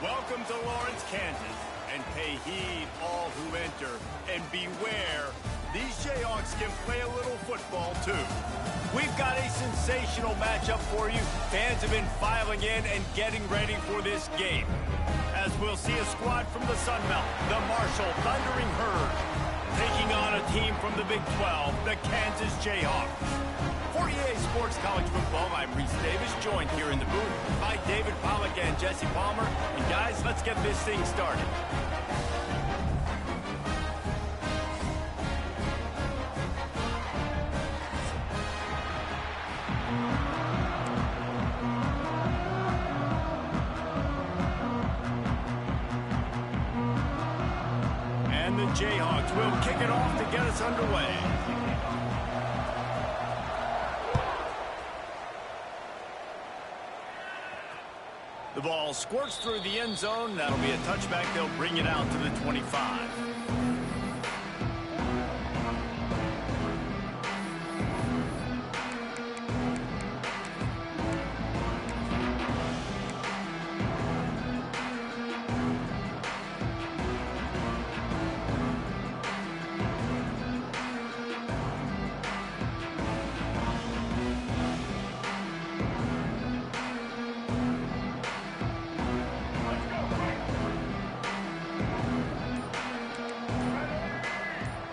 Welcome to Lawrence, Kansas, and pay heed all who enter, and beware, these Jayhawks can play a little football too. We've got a sensational matchup for you. Fans have been filing in and getting ready for this game. As we'll see a squad from the Sun Belt, the Marshall Thundering Herd, taking on a team from the Big 12, the Kansas Jayhawks. For EA Sports College Football, I'm Reese Davis, joined here in the booth by David Pollack and Jesse Palmer. And guys, let's get this thing started. And the Jayhawks will kick it off to get us underway. The ball squirts through the end zone. That'll be a touchback. They'll bring it out to the 25.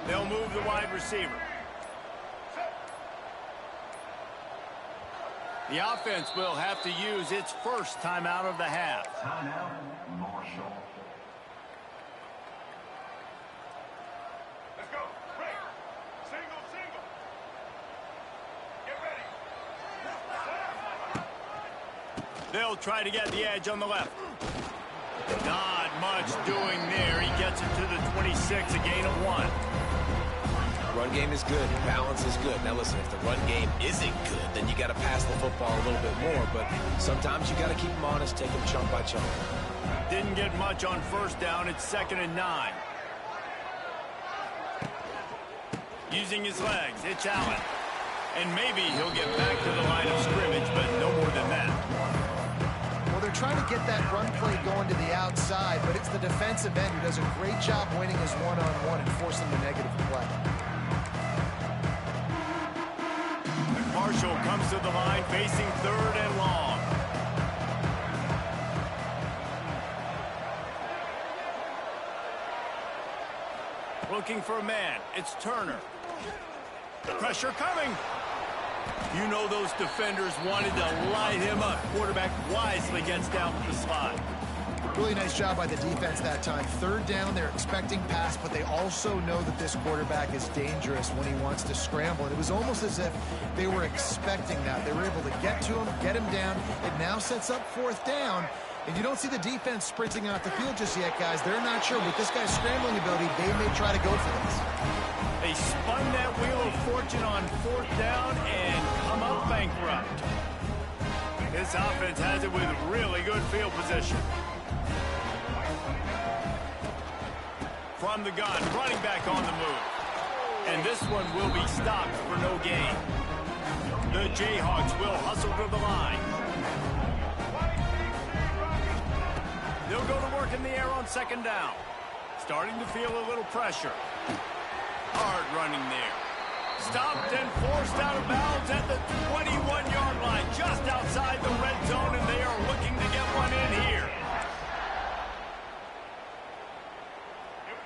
They'll move the wide receiver. The offense will have to use its first timeout of the half. Timeout, Marshall. Let's go. Break. Single, single. Get ready. They'll try to get the edge on the left. Not much doing there. He gets it to the 26, a gain of 1. Run game is good. Balance is good. Now listen, if the run game isn't good, then you got to pass the football a little bit more. But sometimes you got to keep them honest, take them chunk by chunk. Didn't get much on first down. It's 2nd and 9. Using his legs, it's Allen. And maybe he'll get back to the line of scrimmage, but no more than that. Well, they're trying to get that run play going to the outside, but it's the defensive end who does a great job winning his one-on-one and forcing the negative play. Marshall comes to the line facing 3rd and long. Looking for a man. It's Turner. Pressure coming. You know those defenders wanted to light him up. Quarterback wisely gets down to the slot. Really nice job by the defense that time. 3rd down, they're expecting pass, but they also know that this quarterback is dangerous when he wants to scramble. And it was almost as if they were expecting that. They were able to get to him, get him down. It now sets up 4th down. And you don't see the defense sprinting out the field just yet, guys. They're not sure. With this guy's scrambling ability, they may try to go for this. They spun that wheel of fortune on 4th down and come up bankrupt. This offense has it with really good field position. From the gun, running back on the move. And this one will be stopped for no gain. The Jayhawks will hustle to the line. They'll go to work in the air on 2nd down. Starting to feel a little pressure. Hard running there. Stopped and forced out of bounds at the 21-yard line, just outside the red zone, and they are looking to get one in here.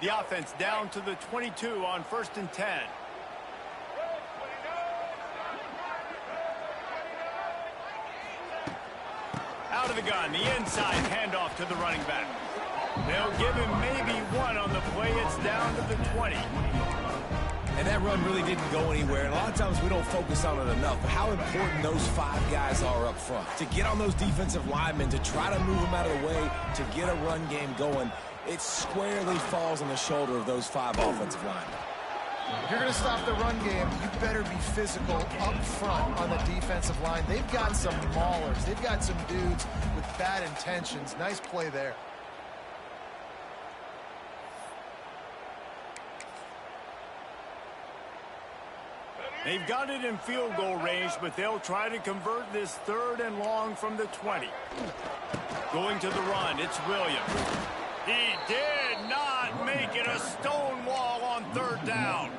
The offense down to the 22 on 1st and 10. Out of the gun, the inside handoff to the running back. They'll give him maybe 1 on the play. It's down to the 20. And that run really didn't go anywhere. And a lot of times we don't focus on it enough. But how important those 5 guys are up front. To get on those defensive linemen, to try to move them out of the way, to get a run game going, it squarely falls on the shoulder of those 5 offensive linemen. If you're going to stop the run game, you better be physical up front on the defensive line. They've got some maulers. They've got some dudes with bad intentions. Nice play there. They've got it in field goal range, but they'll try to convert this 3rd and long from the 20. Going to the run, it's Williams. He did not make it a stone wall on third down.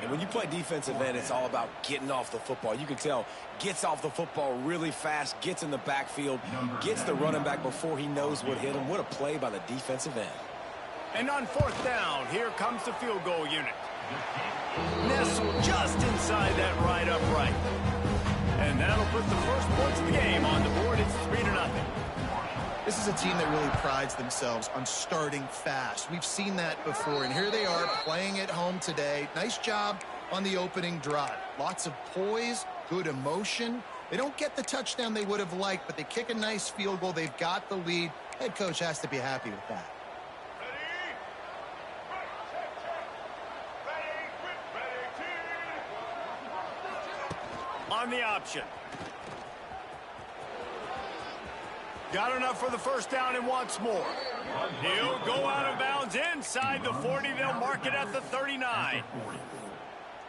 And when you play defensive end, it's all about getting off the football. You can tell, gets off the football really fast, gets in the backfield, gets the running back before he knows what hit him. What a play by the defensive end. And on fourth down, here comes the field goal unit. Nestled just inside that right upright. And that'll put the first points of the game on the board. It's 3-0. This is a team that really prides themselves on starting fast. We've seen that before, and here they are playing at home today. Nice job on the opening drive. Lots of poise, good emotion. They don't get the touchdown they would have liked, but they kick a nice field goal. They've got the lead. Head coach has to be happy with that. On the option. Got enough for the first down and wants more. He'll go out of bounds inside the 40. They'll mark it at the 39.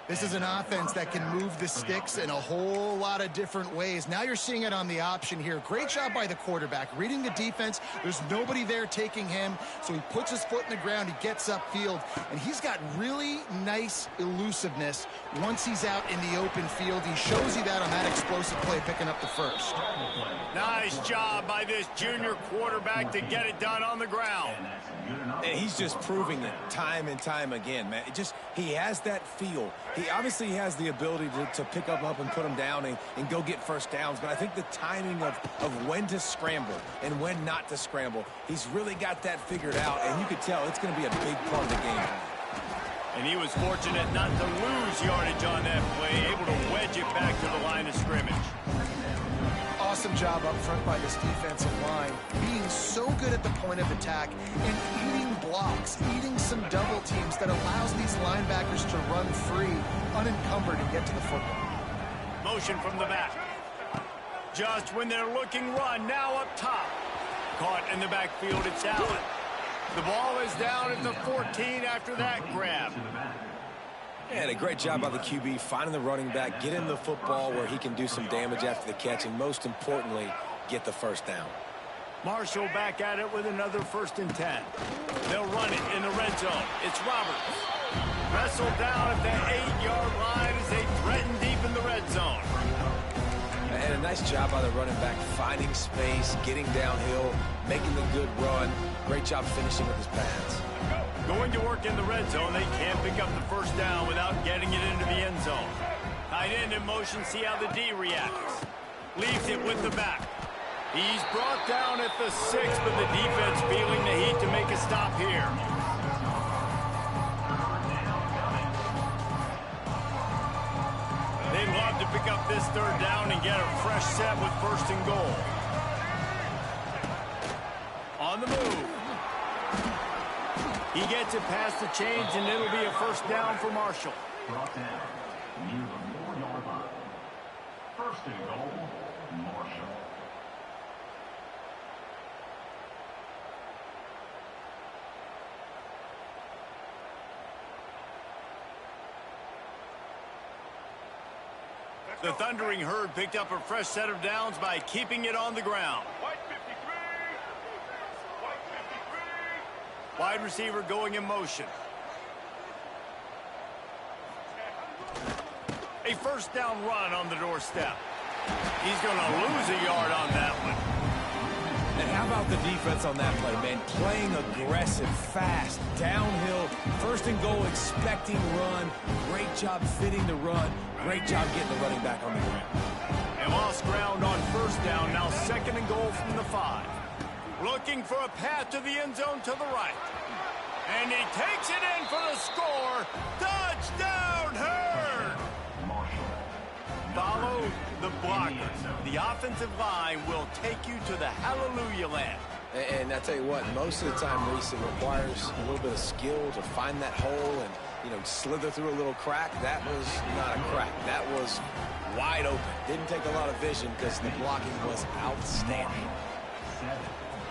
This is an offense that can move the sticks in a whole lot of different ways. Now you're seeing it on the option here. Great job by the quarterback. Reading the defense, there's nobody there taking him, so he puts his foot in the ground, he gets upfield, and he's got really nice elusiveness once he's out in the open field. He shows you that on that explosive play, picking up the first. Nice job by this junior quarterback to get it done on the ground. And he's just proving it time and time again, man. He has that feel. He obviously has the ability to pick up and put him down and go get first downs. But I think the timing of when to scramble and when not to scramble, he's really got that figured out. And you could tell it's going to be a big part of the game. And he was fortunate not to lose yardage on that play, able to wedge it back to the line of scrimmage. Awesome job up front by this defensive line, being so good at the point of attack and eating blocks, eating some double teams that allows these linebackers to run free, unencumbered, and get to the football. Motion from the back. Just when they're looking run, now up top. Caught in the backfield, it's Allen. The ball is down at the 14 after that grab. And a great job by the QB finding the running back, getting the football where he can do some damage after the catch, and most importantly, get the first down. Marshall back at it with another 1st and 10. They'll run it in the red zone. It's Roberts. Wrestled down at the 8-yard line as they threaten deep in the red zone. And a nice job by the running back finding space, getting downhill, making the good run. Great job finishing with his pads. Going to work in the red zone. They can't pick up the first down without getting it into the end zone. Tight end in motion, see how the D reacts. Leaves it with the back. He's brought down at the 6, but the defense feeling the heat to make a stop here. They'd love to pick up this 3rd down and get a fresh set with 1st and goal. On the move. He gets it past the change, and it'll be a 1st down for Marshall. Brought down near the 4-yard line. 1st and goal, Marshall. The Thundering Herd picked up a fresh set of downs by keeping it on the ground. White 53. White 53. Wide receiver going in motion. A 1st down run on the doorstep. He's going to lose a yard on that one. And how about the defense on that play, man? Playing aggressive, fast, downhill, 1st and goal, expecting run. Great job fitting the run. Great job getting the running back on the ground. And lost ground on 1st down. Now 2nd and goal from the 5. Looking for a path to the end zone to the right. And he takes it in for the score. Touchdown, Herd! Follow the blockers. The offensive line will take you to the hallelujah land. And I tell you what, most of the time, Reese, it requires a little bit of skill to find that hole and, slither through a little crack. That was not a crack. That was wide open. Didn't take a lot of vision because the blocking was outstanding. 7,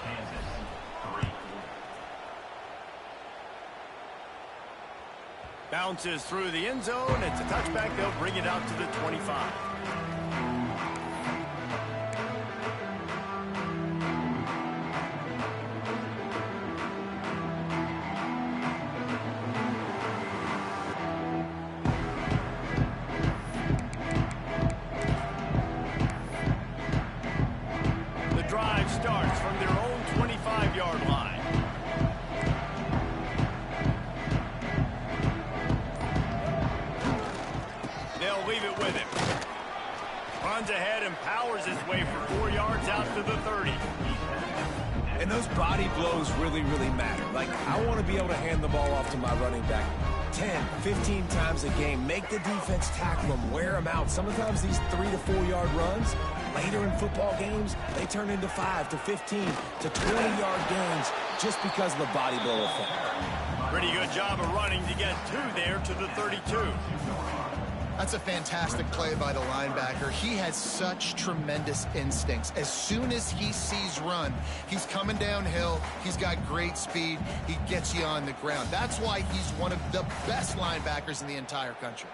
Kansas, 3. Bounces through the end zone. It's a touchback. They'll bring it out to the 25. ahead and powers his way for 4 yards out to the 30. And those body blows really, really matter. Like, I want to be able to hand the ball off to my running back 10, 15 times a game. Make the defense tackle them, wear them out. Sometimes these 3 to 4 yard runs, later in football games, they turn into 5 to 15 to 20-yard gains just because of the body blow effect. Pretty good job of running to get 2 there to the 32. That's a fantastic play by the linebacker. He has such tremendous instincts. As soon as he sees run, he's coming downhill. He's got great speed. He gets you on the ground. That's why he's one of the best linebackers in the entire country.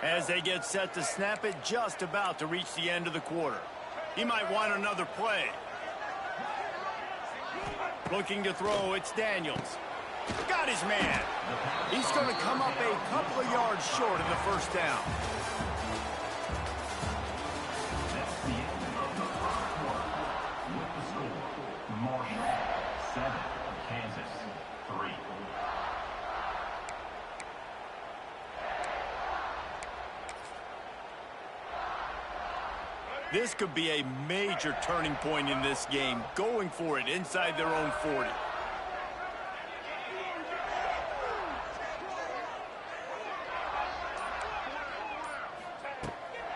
As they get set to snap it, just about to reach the end of the quarter. He might want another play. Looking to throw, it's Daniels. Got his man. He's going to come up a couple of yards short of the first down. That's the end of the first quarter. With the score, Marshall 7, Kansas 3. This could be a major turning point in this game, going for it inside their own 40.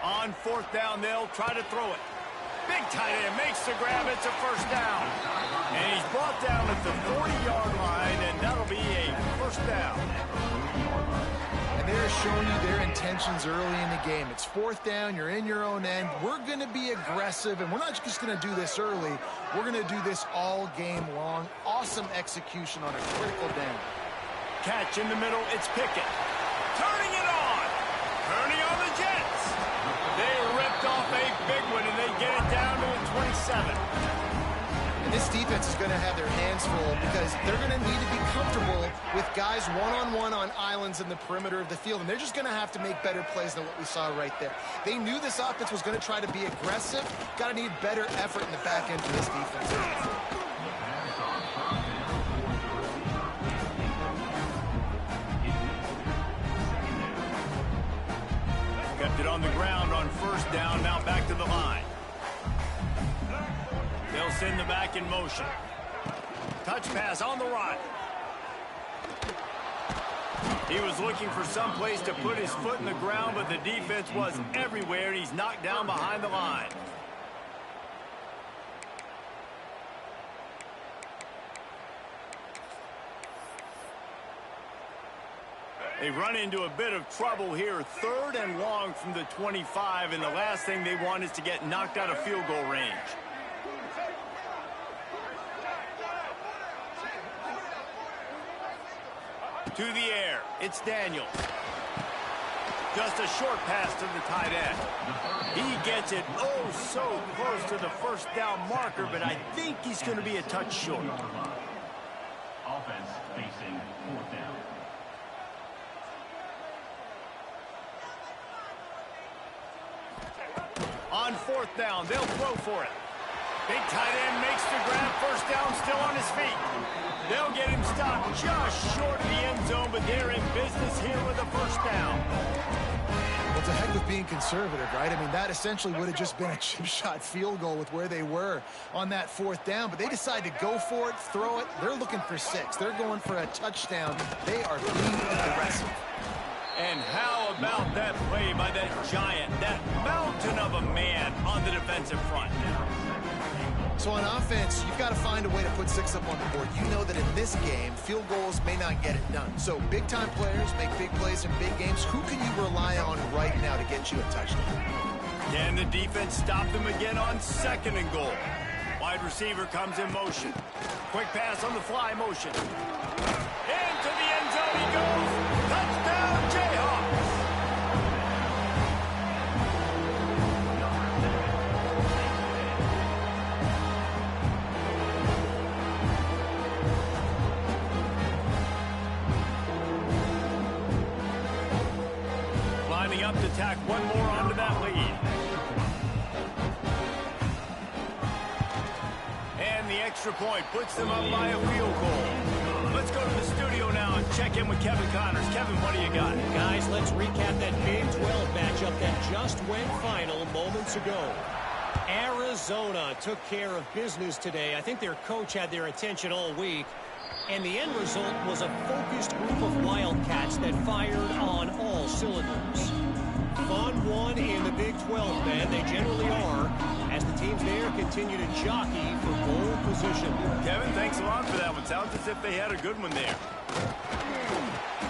On 4th down, they'll try to throw it. Big tight end makes the grab. It's a first down. And he's brought down at the 40-yard line, and that'll be a first down. And they're showing you their intentions early in the game. It's 4th down. You're in your own end. We're going to be aggressive, and we're not just going to do this early. We're going to do this all game long. Awesome execution on a critical down. Catch in the middle. It's Pickett. Turning it on. Turning on the Jets. They ripped off a big one, and they get it down to the 27. And this defense is going to have their hands full because they're going to need to be comfortable with guys one-on-one on islands in the perimeter of the field. And they're just going to have to make better plays than what we saw right there. They knew this offense was going to try to be aggressive. Got to need better effort in the back end for this defense. Kept it on the ground on 1st down. Now back to the line. They'll send the back in motion. Touch pass on the run. He was looking for some place to put his foot in the ground, but the defense was everywhere, and he's knocked down behind the line. They run into a bit of trouble here. 3rd and long from the 25, and the last thing they want is to get knocked out of field goal range. To the air, it's Daniels. Just a short pass to the tight end. He gets it oh so close to the first down marker, but I think he's going to be a touch short. Offense facing 4th down. On 4th down, they'll throw for it. Big tight end makes the grab. First down, still on his feet. They'll get him stopped just short of the end zone, but they're in business here with a first down. Well, it's a heck with being conservative, right? I mean, that essentially would have just been a chip shot field goal with where they were on that 4th down, but they decide to go for it, throw it. They're looking for 6. They're going for a touchdown. They are being aggressive. And how about that play by that giant, that mountain of a man on the defensive front? So on offense, you've got to find a way to put 6 up on the board. You know that in this game, field goals may not get it done. So big-time players make big plays in big games. Who can you rely on right now to get you a touchdown? Can the defense stop them again on 2nd and goal? Wide receiver comes in motion. Quick pass on the fly motion. Into the end zone he goes. Touchdown, Jayhawks. Lining up to tack one more onto that lead. And the extra extra point puts them up by a field goal. Let's go to the studio now and check in with Kevin Connors. Kevin, what do you got? Guys, let's recap that Big 12 matchup that just went final moments ago. Arizona took care of business today. I think their coach had their attention all week. And the end result was a focused group of Wildcats that fired on all cylinders. Fun one in the Big 12, man. They generally are, as the teams there continue to jockey for pole position. Kevin, thanks a lot for that one. Sounds as if they had a good one there.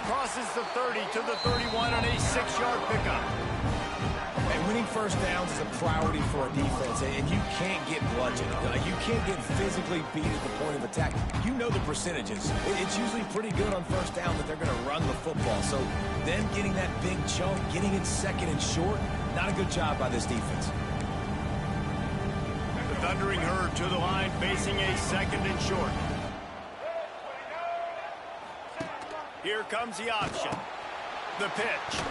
Crosses the 30 to the 31 on a 6-yard pickup. And winning first downs is a priority for a defense, and you can't get bludgeoned. You can't get physically beat at the point of attack. You know the percentages. It's usually pretty good on first down that they're going to run the football. So them getting that big chunk, getting it second and short, not a good job by this defense. The Thundering Herd to the line, facing a second and short. Here comes the option. The pitch.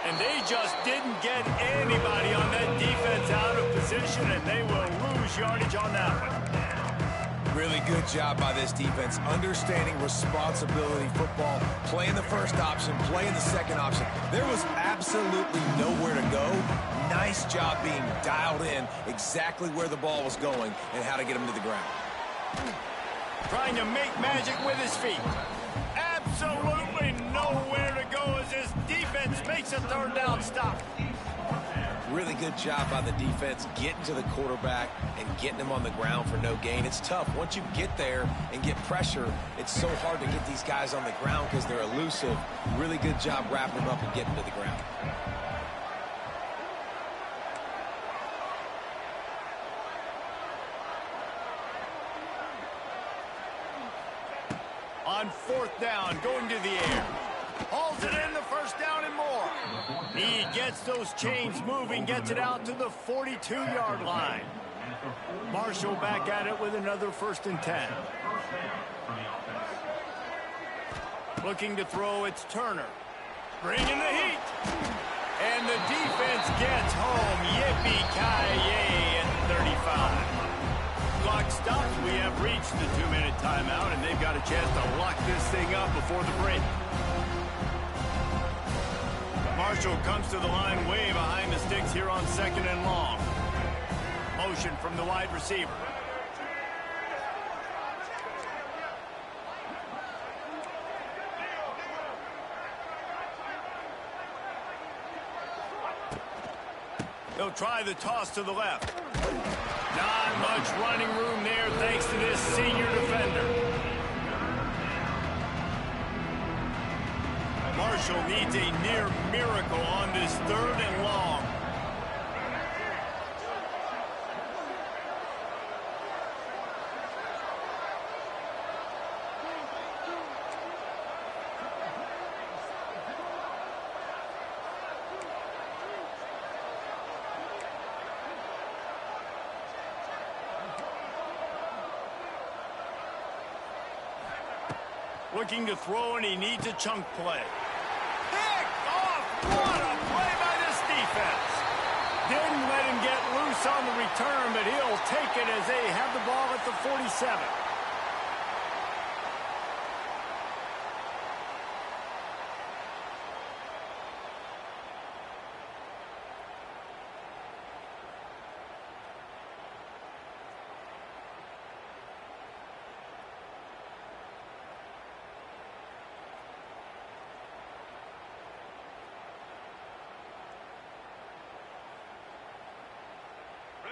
And they just didn't get anybody on that defense out of position, and they will lose yardage on that one. Really good job by this defense, understanding responsibility football, playing the first option, playing the second option. There was absolutely nowhere to go. Nice job being dialed in exactly where the ball was going and how to get him to the ground. Trying to make magic with his feet. Absolutely nowhere to go as his defense makes a third down stop. Really good job by the defense getting to the quarterback and getting him on the ground for no gain. It's tough. Once you get there and get pressure, it's so hard to get these guys on the ground because they're elusive. Really good job wrapping them up and getting to the ground. On fourth down, going to the air. Hauls it in, the first down and more. He gets those chains moving, gets it out to the 42-yard line. Marshall back at it with another 1st and 10. Looking to throw, it's Turner. Bringing the heat. And the defense gets home. Yippee-ki-yay at 35. Clock stops. We have reached the 2-minute timeout, and they've got a chance to lock this thing up before the break. Marshall comes to the line way behind the sticks here on 2nd and long. Motion from the wide receiver. They'll try the toss to the left. Not much running room there thanks to this senior defender. Marshall needs a near miracle on this 3rd and long. Looking to throw, and he needs a chunk play. Pick off! What a play by this defense. Didn't let him get loose on the return, but he'll take it as they have the ball at the 47.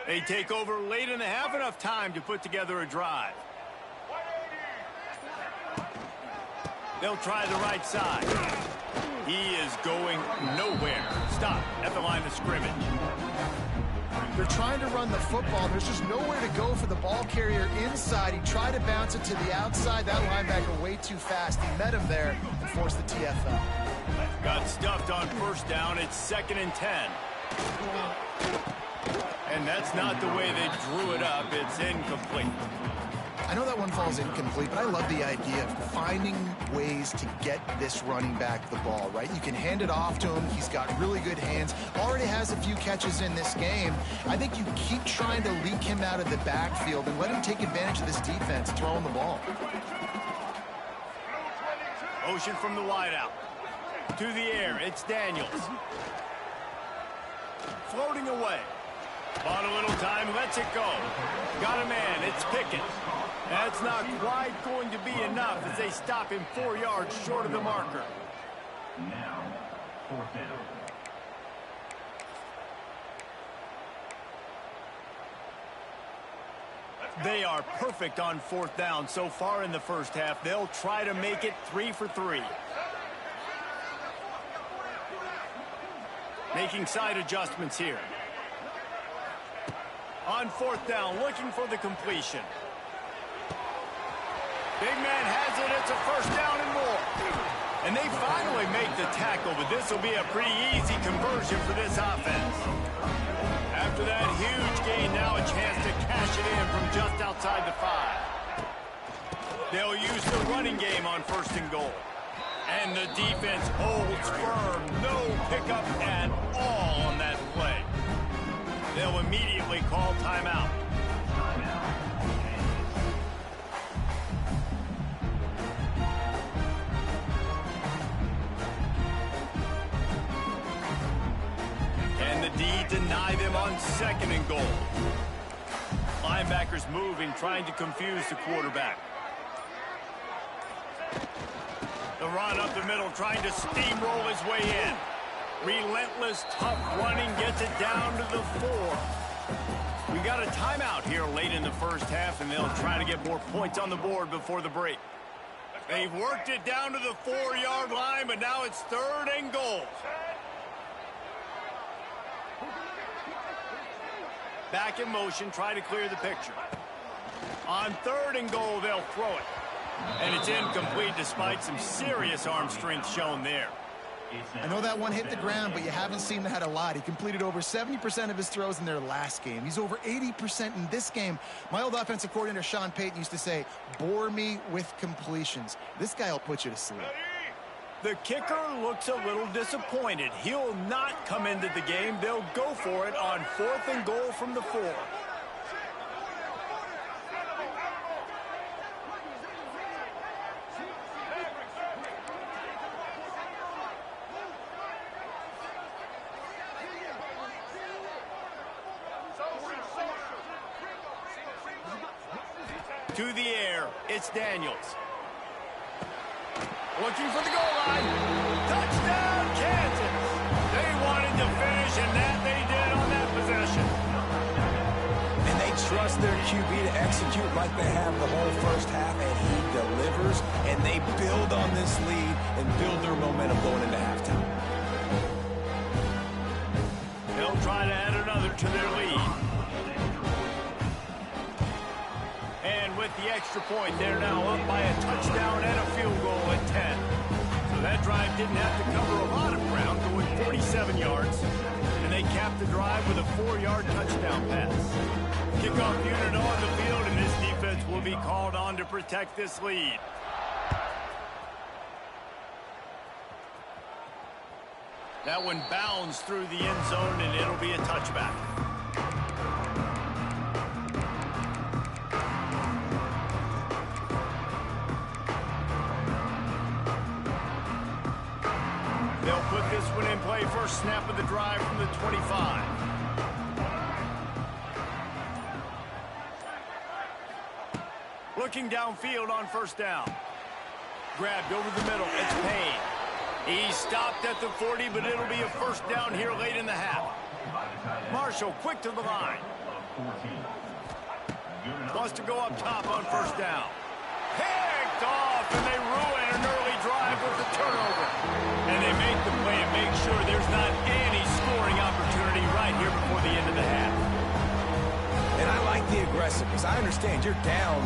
They take over late in the half, enough time to put together a drive. They'll try the right side. He is going nowhere. Stop at the line of scrimmage. They're trying to run the football. There's just nowhere to go for the ball carrier inside. He tried to bounce it to the outside. That linebacker way too fast. He met him there and forced the TFL. Got stuffed on 1st down. It's 2nd and 10. And that's not the way they drew it up. It's incomplete. I know that one falls incomplete, but I love the idea of finding ways to get this running back the ball, right? You can hand it off to him. He's got really good hands. Already has a few catches in this game. I think you keep trying to leak him out of the backfield and let him take advantage of this defense throwing the ball. Motion from the wideout. To the air, it's Daniels. Floating away. Bought a little time, lets it go. Got a man, it's Pickett. That's not quite going to be enough as they stop him 4 yards short of the marker. Now, 4th down. They are perfect on 4th down so far in the first half. They'll try to make it 3 for 3. Making side adjustments here. On 4th down, looking for the completion. Big man has it. It's a first down and more. And they finally make the tackle, but this will be a pretty easy conversion for this offense. After that huge gain, now a chance to cash it in from just outside the 5. They'll use the running game on 1st and goal. And the defense holds firm. No pickup at all on that play. They'll immediately call timeout. Can the D deny them on 2nd and goal? Linebackers moving, trying to confuse the quarterback. The run up the middle, trying to steamroll his way in. Relentless, tough running, gets it down to the 4. We got a timeout here late in the first half, and they'll try to get more points on the board before the break. They've worked it down to the 4-yard line, but now it's 3rd and goal. Back in motion, try to clear the picture. On 3rd and goal, they'll throw it. And it's incomplete despite some serious arm strength shown there. I know that one hit the ground, but you haven't seen that a lot. He completed over 70% of his throws in their last game. He's over 80% in this game. My old offensive coordinator, Sean Payton, used to say, bore me with completions. This guy will put you to sleep. The kicker looks a little disappointed. He'll not come into the game. They'll go for it on 4th and goal from the 4. To the air, it's Daniels. Looking for the goal line. Touchdown, Kansas. They wanted to finish, and that they did on that possession. And they trust their QB to execute like they have the whole first half, and he delivers, and they build on this lead and build their momentum going into halftime. They'll try to add another to their lead. And with the extra point, they're now up by a touchdown and a field goal at 10. So that drive didn't have to cover a lot of ground, going 47 yards. And they capped the drive with a 4-yard touchdown pass. Kickoff unit on the field, and this defense will be called on to protect this lead. That one bounds through the end zone, and it'll be a touchback. They'll put this one in play. First snap of the drive from the 25. Looking downfield on 1st down. Grabbed over the middle. It's Payne. He stopped at the 40, but it'll be a first down here late in the half. Marshall quick to the line. Wants to go up top on 1st down. Picked off, and they ruin an early drive with the turnover. And they make the play and make sure there's not any scoring opportunity right here before the end of the half. And I like the aggressiveness. I understand you're down,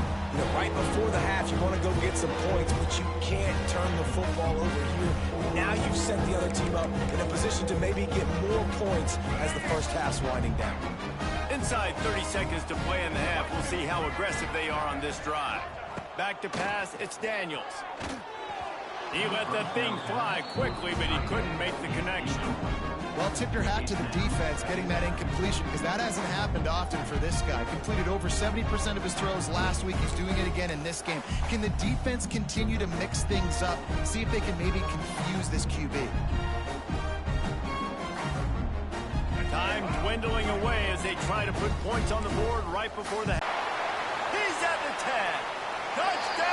right before the half. You want to go get some points, but you can't turn the football over here. Now you've set the other team up in a position to maybe get more points as the first half's winding down. In Inside 30 seconds to play in the half. We'll see how aggressive they are on this drive. Back to pass, it's Daniels. He let that thing fly quickly, but he couldn't make the connection. Well, tip your hat to the defense getting that incompletion, because that hasn't happened often for this guy. Completed over 70% of his throws last week. He's doing it again in this game. Can the defense continue to mix things up? See if they can maybe confuse this QB. Time dwindling away as they try to put points on the board right before the... He's at the 10. Touchdown!